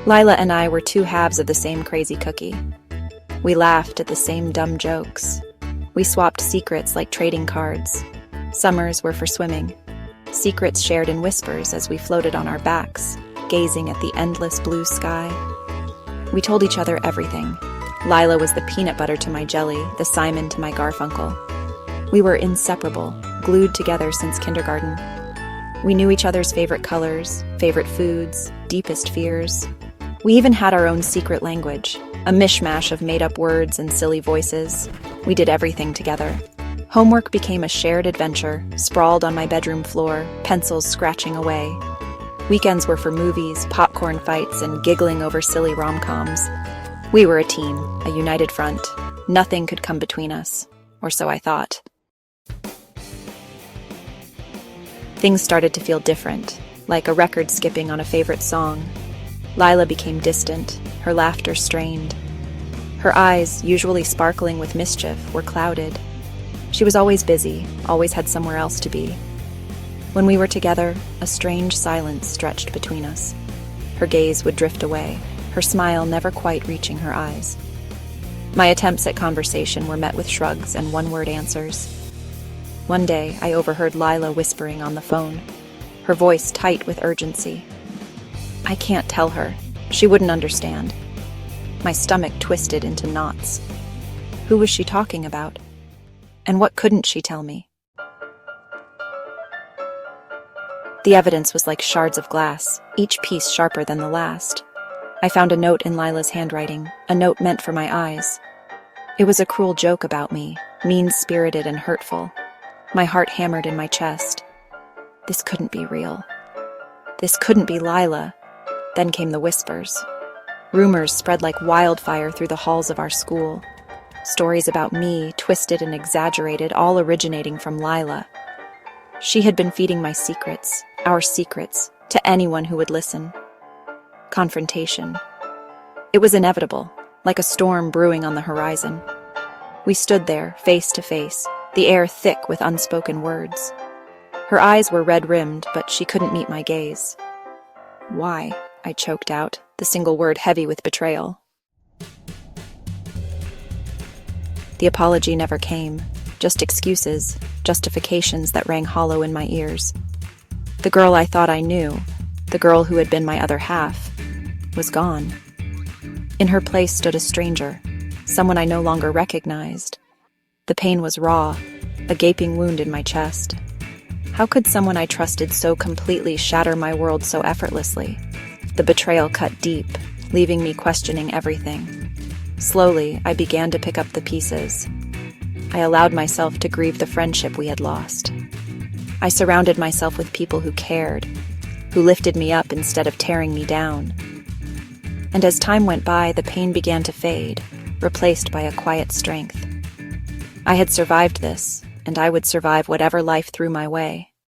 Lila and I were two halves of the same crazy cookie. We laughed at the same dumb jokes. We swapped secrets like trading cards. Summers were for swimming. Secrets shared in whispers as we floated on our backs, gazing at the endless blue sky. We told each other everything. Lila was the peanut butter to my jelly, the Simon to my Garfunkel. We were inseparable, glued together since kindergarten. We knew each other's favorite colors, favorite foods, deepest fears. We even had our own secret language, a mishmash of made-up words and silly voices. We did everything together. Homework became a shared adventure, sprawled on my bedroom floor, pencils scratching away. Weekends were for movies, popcorn fights, and giggling over silly rom-coms. We were a team, a united front. Nothing could come between us, or so I thought. Things started to feel different, like a record skipping on a favorite song. Lila became distant, her laughter strained. Her eyes, usually sparkling with mischief, were clouded. She was always busy, always had somewhere else to be. When we were together, a strange silence stretched between us. Her gaze would drift away, her smile never quite reaching her eyes. My attempts at conversation were met with shrugs and one-word answers. One day, I overheard Lila whispering on the phone, her voice tight with urgency. I can't tell her. She wouldn't understand. My stomach twisted into knots. Who was she talking about? And what couldn't she tell me? The evidence was like shards of glass, each piece sharper than the last. I found a note in Lila's handwriting, a note meant for my eyes. It was a cruel joke about me, mean-spirited and hurtful. My heart hammered in my chest. This couldn't be real. This couldn't be Lila. Then came the whispers. Rumors spread like wildfire through the halls of our school. Stories about me, twisted and exaggerated, all originating from Lila. She had been feeding my secrets, our secrets, to anyone who would listen. Confrontation. It was inevitable, like a storm brewing on the horizon. We stood there, face to face, the air thick with unspoken words. Her eyes were red-rimmed, but she couldn't meet my gaze. Why? I choked out, the single word heavy with betrayal. The apology never came, just excuses, justifications that rang hollow in my ears. The girl I thought I knew, the girl who had been my other half, was gone. In her place stood a stranger, someone I no longer recognized. The pain was raw, a gaping wound in my chest. How could someone I trusted so completely shatter my world so effortlessly? The betrayal cut deep, leaving me questioning everything. Slowly, I began to pick up the pieces. I allowed myself to grieve the friendship we had lost. I surrounded myself with people who cared, who lifted me up instead of tearing me down. And as time went by, the pain began to fade, replaced by a quiet strength. I had survived this, and I would survive whatever life threw my way.